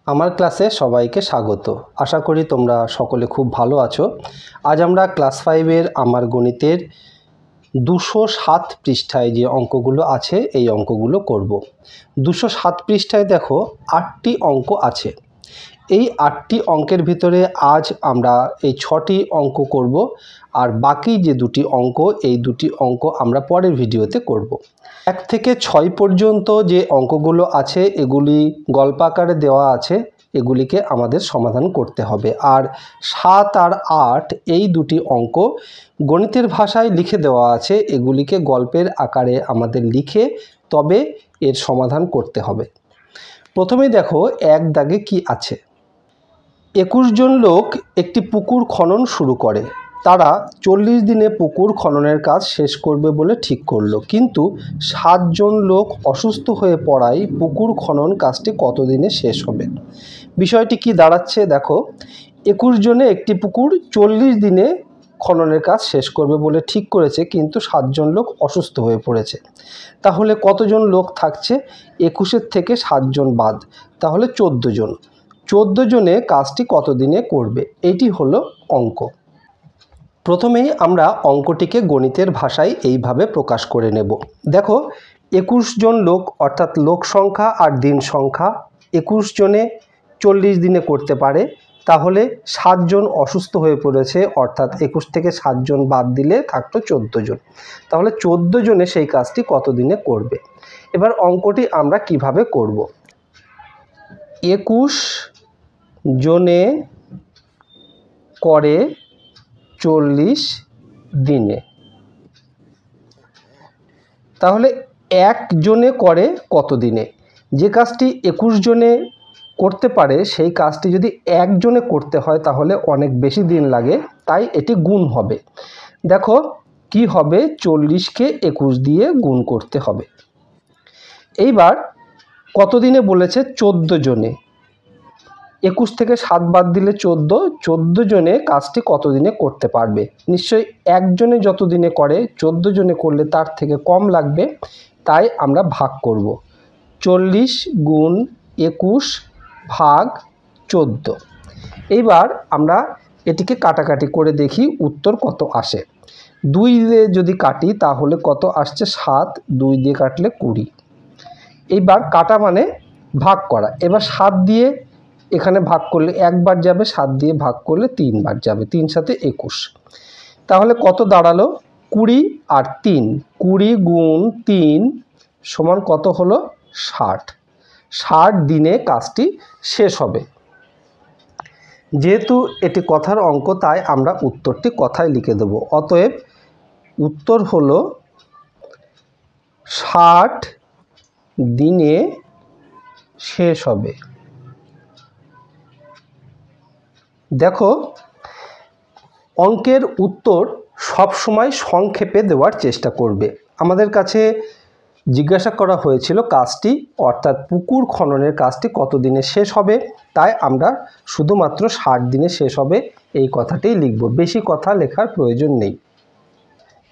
আমার ক্লাসে সবাইকে স্বাগত। আশা করি তোমরা সকলে খুব ভালো আছো। আজ আমরা ক্লাস 5-এর আমার গণিতের 207 পৃষ্ঠায় যে অঙ্কগুলো আছে এই অঙ্কগুলো করব। 207 পৃষ্ঠায় দেখো 8টি অঙ্ক আছে। এই 8টি অঙ্কের ভিতরে আজ আমরা এই 6টি অঙ্ক করব, আর বাকি যে দুটি অঙ্ক এই দুটি অঙ্ক আমরা পরের ভিডিওতে করব। 1 থেকে 6 পর্যন্ত যে অঙ্কগুলো আছে এগুলি গল্প আকারে দেওয়া আছে, এগুলিকে আমাদের সমাধান করতে হবে। আর 7 আর 8 এই দুটি অঙ্ক গণিতের ভাষায় লিখে দেওয়া আছে, এগুলিকে গল্পের আকারে আমাদের লিখে তবে এর সমাধান করতে হবে। প্রথমেই দেখো 1 দাগে কি আছে। 21 জন লোক একটি পুকুর খনন শুরু করে। তারা 40 দিনে পুকুর খননের কাজ শেষ করবে বলে ঠিক করলো, কিন্তু 7 জন লোক অসুস্থ হয়ে পড়ায় পুকুর খনন কাজটি কত দিনে শেষ হবে। বিষয়টি কি দাঁড়াচ্ছে দেখো, 21 জনে একটি পুকুর 40 দিনে খননের কাজ শেষ করবে বলে ঠিক করেছে, কিন্তু 7 জন লোক অসুস্থ হয়ে পড়েছে। তাহলে কতজন লোক থাকছে? 21-এর থেকে 7 জন বাদ, তাহলে 14 জন। 14 জনে কাজটি কত দিনে করবে, এটি হলো অঙ্ক। প্রথমেই আমরা অঙ্কটিকে গণিতের ভাষায় এইভাবে প্রকাশ করে নেব। দেখো 21 জন লোক অর্থাৎ লোক সংখ্যা আর দিন সংখ্যা, 21 জনে 40 দিনে করতে পারে, তাহলে 7 জন অসুস্থ হয়ে পড়েছে অর্থাৎ 21 থেকে 7 জন বাদ দিলে থাকতো 14 জন। তাহলে 14 জনে সেই কাজটি কত দিনে করবে। এবার অঙ্কটি আমরা কিভাবে করব। 21 জনে করে 40 দিনে, তাহলে 1 জনে করে কত দিনে। যে কাজটি 21 জনে করতে পারে সেই কাজটি যদি 1 জনে করতে হয় তাহলে অনেক বেশি দিন লাগে, তাই এটি গুণ হবে। দেখো কি হবে, 40-কে 21 দিয়ে গুণ করতে হবে। এইবার কত দিনে বলেছে? 14 জনে। 21 থেকে 7 বাদ দিলে 14 জনে কাজটি কত দিনে করতে পারবে। নিশ্চয়ই 1 জনে যত দিনে করে 14 জনে করলে তার থেকে কম লাগবে, তাই আমরা ভাগ করব। 40 গুণ 21 ভাগ 14। এইবার আমরা এটিকে কাটাকাটি করে দেখি উত্তর কত আসে। 2 দিয়ে যদি কাটি তাহলে কত আসছে? 7। 2 দিয়ে কাটলে 20। এইবার কাটা মানে ভাগ করা। এবার 7 দিয়ে এখানে ভাগ করলে একবার যাবে, 7 দিয়ে ভাগ করলে 3 বার যাবে, 3 সাথে 21। তাহলে কত দাঁড়ালো? 20 আর 3, 20 গুণ 3 সমান কত হলো? 60। 60 দিনে কাজটি শেষ হবে। যেহেতু এটি কথার অঙ্ক তাই আমরা উত্তরটি কথায় লিখে দেব। অতএব উত্তর হলো 60 দিনে শেষ হবে। দেখো অঙ্কের উত্তর সব সময় সংক্ষেপে দেওয়ার চেষ্টা করবে। আমাদের কাছে জিজ্ঞাসা করা হয়েছিল কাজটি অর্থাৎ পুকুর খননের কাজটি কত দিনে শেষ হবে, তাই আমরা শুধুমাত্র 60 দিনে শেষ হবে এই কথাটাই লিখব, বেশি কথা লেখার প্রয়োজন নেই।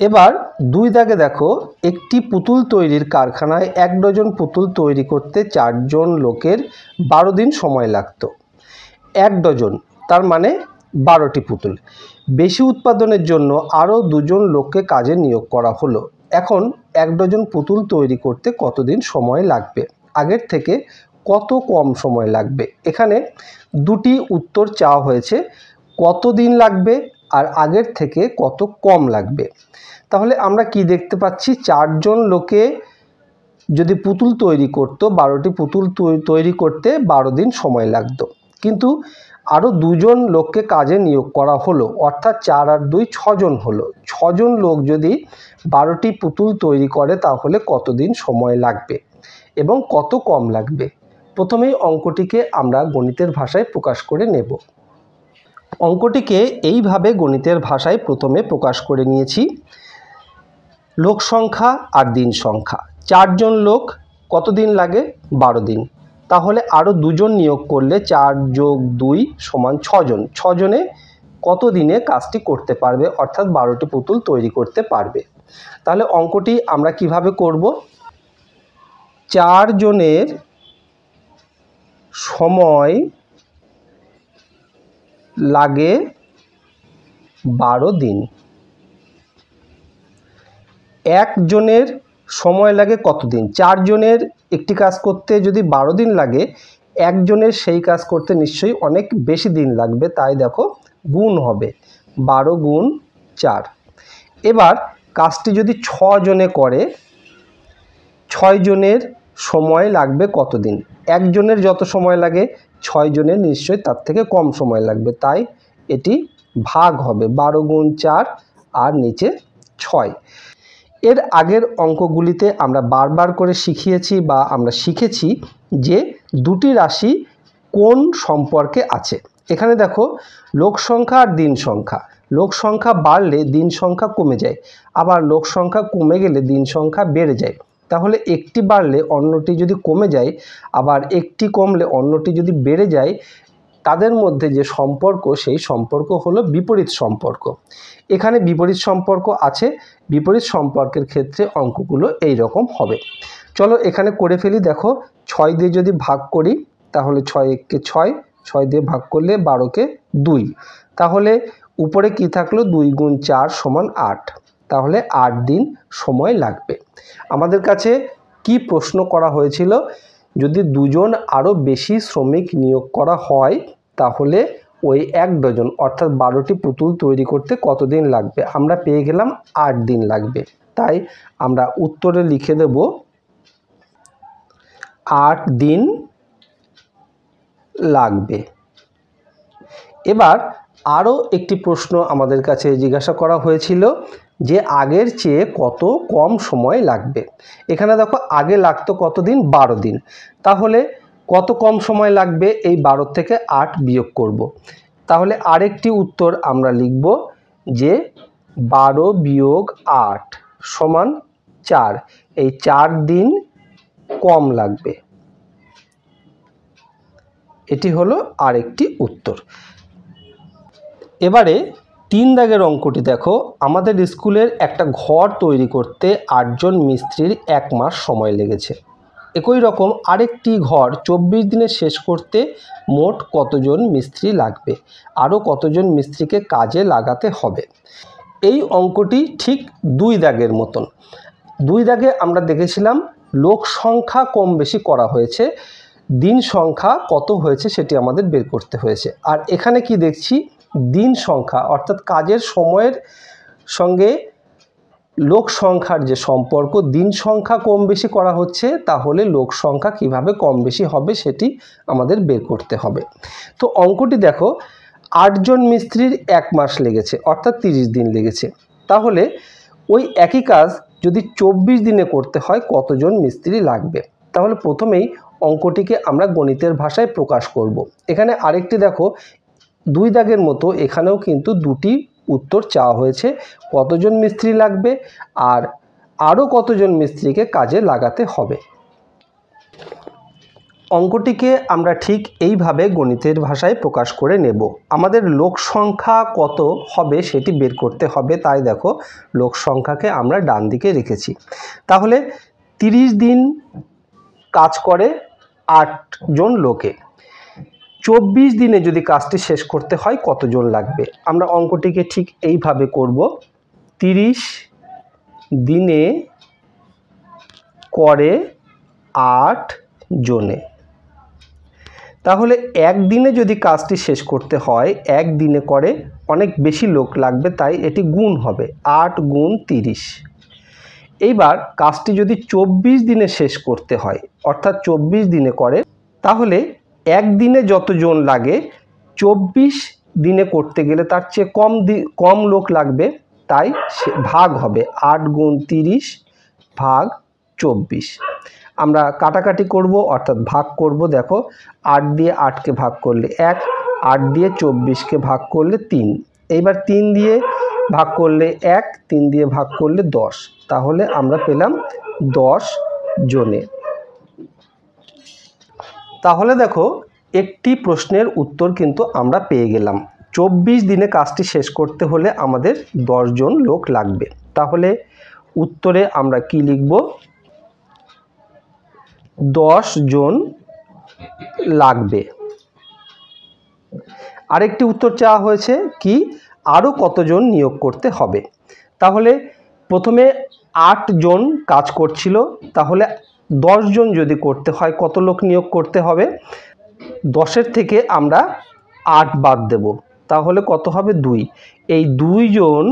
এবার 2 দাগে দেখো, একটি পুতুল তৈরির কারখানায় 1 ডজন পুতুল তৈরি করতে 4 জন লোকের 12 দিন সময় লাগতো। 1 ডজন তার মানে 12টি পুতুল। বেশি উৎপাদনের জন্য আরও 2 জন লোককে কাজে নিয়োগ করা হলো। এখন 1 ডজন পুতুল তৈরি করতে কতদিন সময় লাগবে, আগের থেকে কত কম সময় লাগবে। এখানে দুটি উত্তর চাওয়া হয়েছে, কত দিন লাগবে আর আগের থেকে কত কম লাগবে। তাহলে আমরা কি দেখতে পাচ্ছি, 4 জন লোকে যদি পুতুল তৈরি করতো, 12টি পুতুল তৈরি করতে 12 দিন সময় লাগতো, কিন্তু আরও 2 জন লোককে কাজে নিয়োগ করা হলো অর্থাৎ 4 আর 2 6 জন হলো। 6 জন লোক যদি 12টি পুতুল তৈরি করে তাহলে কতদিন সময় লাগবে এবং কত কম লাগবে। প্রথমেই অঙ্কটিকে আমরা গণিতের ভাষায় প্রকাশ করে নেব। অঙ্কটিকে এইভাবে গণিতের ভাষায় প্রথমে প্রকাশ করে নিয়েছি। লোক সংখ্যা আর দিন সংখ্যা। 4 জন লোক কত দিন লাগে? 12 দিন। তাহলে আরও 2 জন নিয়োগ করলে 4 যোগ 2 সমান 6 জন। 6 জনে কত দিনে কাজটি করতে পারবে অর্থাৎ 12টি পুতুল তৈরি করতে পারবে। তাহলে অঙ্কটি আমরা কিভাবে করব? 4 জনের সময় লাগে 12 দিন। একজনের সময় লাগে কতদিন? 4 জনের একটি কাজ করতে যদি 12 দিন লাগে, একজনের সেই কাজ করতে নিশ্চয়ই অনেক বেশি দিন লাগবে, তাই দেখো গুণ হবে 12 গুণ 4। এবার কাজটি যদি 6 জনে করে, 6 জনের সময় লাগবে কতদিন? একজনের যত সময় লাগে 6 জনের নিশ্চয়ই তার থেকে কম সময় লাগবে, তাই এটি ভাগ হবে 12 গুণ 4 আর নিচে 6। এর আগের অঙ্কগুলিতে আমরা বারবার করে শিখিয়েছি বা আমরা শিখেছি যে দুটি রাশি কোন সম্পর্কে আছে। এখানে দেখো লোক সংখ্যা আর দিন সংখ্যা। লোক সংখ্যা বাড়লে দিন সংখ্যা কমে যায়, আবার লোক সংখ্যা কমে গেলে দিন সংখ্যা বেড়ে যায়। তাহলে একটি বাড়লে অন্যটি যদি কমে যায়, আবার একটি কমলে অন্যটি যদি বেড়ে যায়, তাদের মধ্যে যে সম্পর্ক সেই সম্পর্ক হলো বিপরীত সম্পর্ক। এখানে বিপরীত সম্পর্ক আছে। বিপরীত সম্পর্কের ক্ষেত্রে অঙ্কগুলো এই রকম হবে। চলো এখানে করে ফেলি। দেখো 6 দিয়ে যদি ভাগ করি তাহলে 6 × 1 = 6, 6 দিয়ে ভাগ করলে 12 × 2, তাহলে উপরে কি থাকলো 2 গুণ 4 সমান 8, তাহলে 8 দিন সময় লাগবে। আমাদের কাছে কি প্রশ্ন করা হয়েছিল? যদি দুজন আরও বেশি শ্রমিক নিয়োগ করা হয় তাহলে ওই 1 ডজন অর্থাৎ 12টি পুতুল তৈরি করতে কতদিন লাগবে? আমরা পেয়ে গেলাম 8 দিন লাগবে, তাই আমরা উত্তরে লিখে দেব 8 দিন লাগবে। এবার আরও একটি প্রশ্ন আমাদের কাছে জিজ্ঞাসা করা হয়েছিল যে আগের চেয়ে কত কম সময় লাগবে। এখানে দেখো আগে লাগতো কতদিন? 12 দিন। তাহলে কত কম সময় লাগবে? এই 12 থেকে 8 বিয়োগ করব। তাহলে আরেকটি উত্তর আমরা লিখব যে 12 বিয়োগ 8 সমান 4। এই 4 দিন কম লাগবে। এটি হলো আরেকটি উত্তর। এবারে 3 দাগের অঙ্কটি দেখো। আমাদের স্কুলের একটা ঘর তৈরি করতে 8 জন মিস্ত্রির 1 মাস সময় লেগেছে। একই রকম আরেকটি ঘর 24 দিনে শেষ করতে মোট কতজন মিস্ত্রি লাগবে? আরও কতজন মিস্ত্রিকে কাজে লাগাতে হবে? এই অঙ্কটি ঠিক 2 দাগের মতন। 2 দাগে আমরা দেখেছিলাম লোক সংখ্যা কম বেশি করা হয়েছে, দিন সংখ্যা কত হয়েছে সেটি আমাদের বের করতে হয়েছে। আর এখানে কি দেখছি? দিন সংখ্যা অর্থাৎ কাজের সময়ের সঙ্গে লোক সংখ্যার যে সম্পর্ক, দিন সংখ্যা কম বেশি করা হচ্ছে, তাহলে লোক সংখ্যা কিভাবে কম বেশি হবে সেটি আমাদের বের করতে হবে। তো অঙ্কটি দেখো 8 জন মিস্ত্রির 1 মাস লেগেছে অর্থাৎ 30 দিন লেগেছে। তাহলে ওই একই কাজ যদি 24 দিনে করতে হয় কতজন মিস্ত্রি লাগবে? তাহলে প্রথমেই অঙ্কটিকে আমরা গণিতের ভাষায় প্রকাশ করব। এখানে আরেকটি দেখো 2 দাগের মতো এখানেও কিন্তু দুটি উত্তর চাওয়া হয়েছে, কতজন মিস্ত্রি লাগবে আর আরও কতজন মিস্ত্রিকে কাজে লাগাতে হবে। অঙ্কটিকে আমরা ঠিক এইভাবে গণিতের ভাষায় প্রকাশ করে নেব। আমাদের লোক সংখ্যা কত হবে সেটি বের করতে হবে, তাই দেখো লোক সংখ্যাকে আমরা ডান দিকে রেখেছি। তাহলে 30 দিন কাজ করে 8 জন লোকে, 24 দিনে যদি কাজটি শেষ করতে হয় কতজন লাগবে? আমরা অঙ্কটিকে ঠিক এইভাবে করব, 30 দিনে করে 8 জনে। তাহলে একদিনে যদি কাজটি শেষ করতে হয়, একদিনে করে অনেক বেশি লোক লাগবে, তাই এটি গুণ হবে 8 গুণ 30। এইবার কাজটি যদি 24 দিনে শেষ করতে হয় অর্থাৎ 24 দিনে করে, তাহলে একদিনে যতজন লাগে 24 দিনে করতে গেলে তার চেয়ে কম লোক লাগবে, তাই ভাগ হবে 8 গুণ 30 ভাগ 24। আমরা কাটাকাটি করব অর্থাৎ ভাগ করব। দেখো 8 দিয়ে 8কে ভাগ করলে 1, 8 দিয়ে 24কে ভাগ করলে 3, এইবার 3 দিয়ে ভাগ করলে 1, 3 দিয়ে ভাগ করলে 10, তাহলে আমরা পেলাম 10 জনে। তাহলে দেখো একটি প্রশ্নের উত্তর কিন্তু আমরা পেয়ে গেলাম। 24 দিনে কাজটি শেষ করতে হলে আমাদের 10 জন লোক লাগবে। তাহলে উত্তরে আমরা কি লিখব? 10 জন লাগবে। আরেকটি উত্তর চাওয়া হয়েছে কি, আরও কতজন নিয়োগ করতে হবে। তাহলে প্রথমে 8 জন কাজ করছিল, তাহলে 10 জন যদি করতে হয় কত লোক নিয়োগ করতে হবে? 10-এর থেকে আমরা 8 বাদ দেব, তাহলে কত হবে? 2। এই 2 জন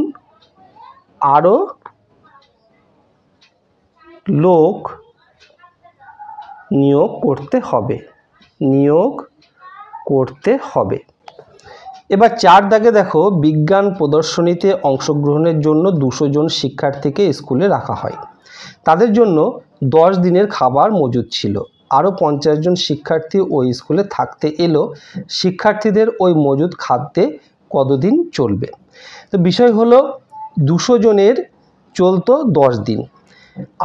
আরও লোক নিয়োগ করতে হবে, নিয়োগ করতে হবে। এবার 4 দাগে দেখো, বিজ্ঞান প্রদর্শনীতে অংশগ্রহণের জন্য 200 জন শিক্ষার্থীকে স্কুলে রাখা হয়। তাদের জন্য 10 দিনের খাবার মজুদ ছিল। আরও 50 জন শিক্ষার্থী ওই স্কুলে থাকতে এলো। শিক্ষার্থীদের ওই মজুদ খাদ্যে কতদিন চলবে? তো বিষয় হলো 200 জনের চলতো 10 দিন,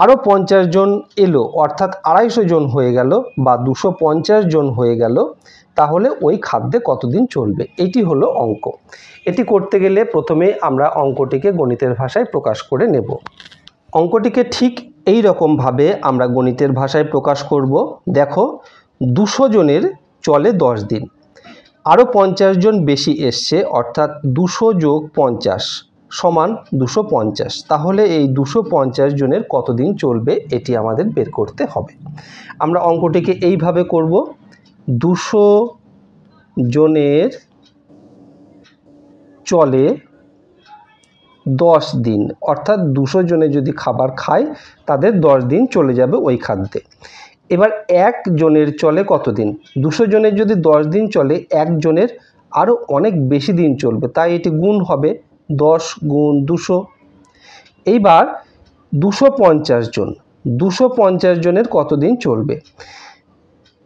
আরও 50 জন এলো, অর্থাৎ 250 জন হয়ে গেল বা 250 জন হয়ে গেল। তাহলে ওই খাদ্যে কতদিন চলবে? এটি হলো অঙ্ক। এটি করতে গেলে প্রথমে আমরা অঙ্কটিকে গণিতের ভাষায় প্রকাশ করে নেব। অঙ্কটিকে ঠিক এই রকমভাবে আমরা গণিতের ভাষায় প্রকাশ করব। দেখো, 200 জনের চলে 10 দিন, আরও 50 জন বেশি এসছে, অর্থাৎ 200 যোগ 50 সমান 250। তাহলে এই 250 জনের কতদিন চলবে এটি আমাদের বের করতে হবে। আমরা অঙ্কটিকে এইভাবে করব, 200 জনের চলে 10 দিন, অর্থাৎ 200 জনে যদি খাবার খায় তাদের 10 দিন চলে যাবে ওই খাদ্যে। এবার 1 জনের চলে কতদিন? 200 জনের যদি 10 দিন চলে, 1 জনের আরও অনেক বেশি দিন চলবে, তাই এটি গুণ হবে 10 গুণ 200। এইবার 250 জন, 250 জনের কতদিন চলবে?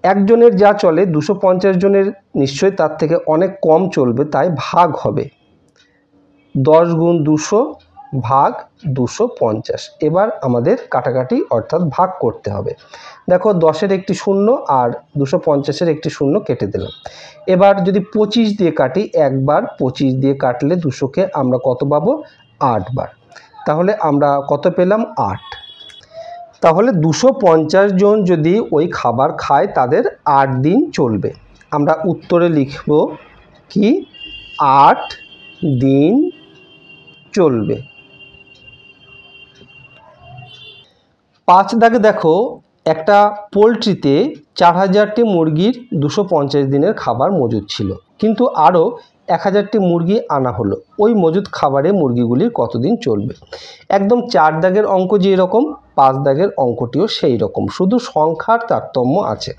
একজনের যা চলে 250 জনের নিশ্চয়ই তার থেকে অনেক কম চলবে, তাই ভাগ হবে 10 গুণ 200 ভাগ 250। এবার আমাদের কাটাকাটি অর্থাৎ ভাগ করতে হবে। দেখো, 10-এর একটি শূন্য আর 250-এর একটি শূন্য কেটে দিলাম। এবার যদি 25 দিয়ে কাটি, একবার 25 দিয়ে কাটলে 200-কে আমরা কত পাবো? 8 বার। তাহলে আমরা কত পেলাম? 8। তাহলে 250 জন যদি ওই খাবার খায় তাদের 8 দিন চলবে। আমরা উত্তরে লিখব কি, 8 দিন চলবে। 5 দাগে দেখো, একটা পোলট্রিতে 4000টি মুরগির 250 দিনের খাবার মজুদ ছিল, কিন্তু আরও 1000টি মুরগি আনা হলো। ওই মজুদ খাবারে মুরগিগুলির কতদিন চলবে? একদম 4 দাগের অঙ্ক যেরকম, 5 দাগের অঙ্কটিও সেই রকম, শুধু সংখ্যার তারতম্য আছে।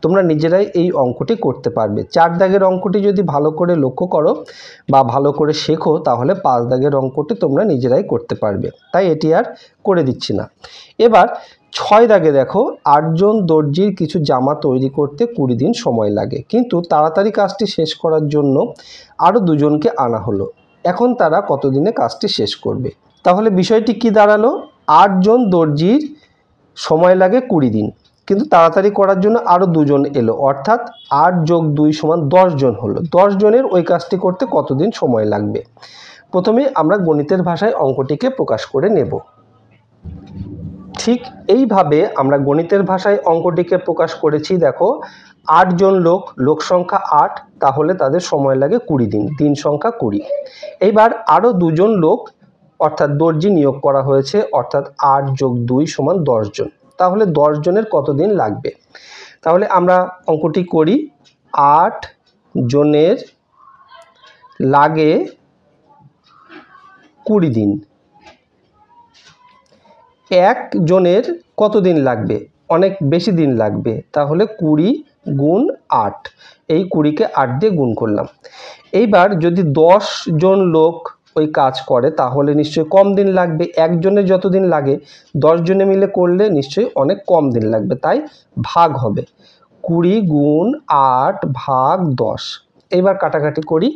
তোমরা নিজেরাই এই অঙ্কটি করতে পারবে। 4 দাগের অঙ্কটি যদি ভালো করে লক্ষ্য করো বা ভালো করে শেখো, তাহলে 5 দাগের অঙ্কটি তোমরা নিজেরাই করতে পারবে, তাই এটি আর করে দিচ্ছি না। এবার 6 দাগে দেখো, 8 জন দর্জির কিছু জামা তৈরি করতে 20 দিন সময় লাগে, কিন্তু তাড়াতাড়ি কাজটি শেষ করার জন্য আরও 2 জনকে আনা হলো। এখন তারা কতদিনে কাজটি শেষ করবে? তাহলে বিষয়টি কি দাঁড়ালো? 8 জন দর্জির সময় লাগে 20 দিন, কিন্তু তাড়াতাড়ি করার জন্য আরও 2 জন এলো, অর্থাৎ 8 যোগ 2 সমান 10 জন হলো। 10 জনের ওই কাজটি করতে কতদিন সময় লাগবে? প্রথমে আমরা গণিতের ভাষায় অঙ্কটিকে প্রকাশ করে নেব। ঠিক এইভাবে আমরা গণিতের ভাষায় অঙ্কটিকে প্রকাশ করেছি। দেখো, 8 জন লোক, লোক সংখ্যা 8, তাহলে তাদের সময় লাগে 20 দিন, দিন সংখ্যা 20। এইবার আরও 2 জন লোক অর্থাৎ দর্জি নিয়োগ করা হয়েছে, অর্থাৎ 8 যোগ 2 সমান 10 জন, তাহলে 10 জনের কতদিন লাগবে? তাহলে আমরা অঙ্কটি করি, 8 জনের লাগে 20 দিন। 1 জনের কতদিন লাগবে? অনেক বেশি দিন লাগবে, তাহলে 20 গুণ 8, এই 20-কে 8 দিয়ে গুণ করলাম। এইবার যদি 10 জন লোক ওই কাজ করে তাহলে নিশ্চয়ই কম দিন লাগবে। একজনের যত দিন লাগে 10 জনে মিলে করলে নিশ্চয়ই অনেক কম দিন লাগবে, তাই ভাগ হবে 20 গুণ 8 ভাগ 10। এইবার কাটাকাটি করি।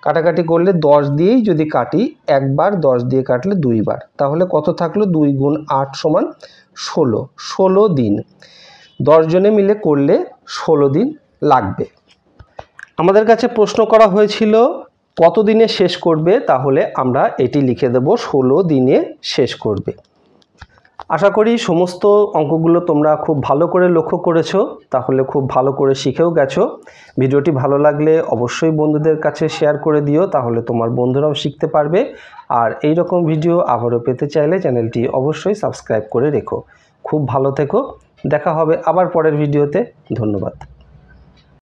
কাটাকাটি করলে 10 দিয়েই যদি কাটি, একবার 10 দিয়ে কাটলে 2 বার, তাহলে কত থাকলো? 2 গুণ 8 সমান 16। 16 দিন 10 জনে মিলে করলে 16 দিন লাগবে। আমাদের কাছে প্রশ্ন করা হয়েছিল কত দিনে শেষ করবে, তাহলে আমরা এটি লিখে দেব 16 দিনে শেষ করবে। আশা করি সমস্ত অঙ্কগুলো তোমরা খুব ভালো করে লক্ষ্য করেছো, তাহলে খুব ভালো করে শিখেও গেছো। ভিডিওটি ভালো লাগলে অবশ্যই বন্ধুদের কাছে শেয়ার করে দিও, তাহলে তোমার বন্ধুরাও শিখতে পারবে। আর এই রকম ভিডিও আবারও পেতে চাইলে চ্যানেলটি অবশ্যই সাবস্ক্রাইব করে রেখো। খুব ভালো থেকো, দেখা হবে আবার পরের ভিডিওতে। ধন্যবাদ।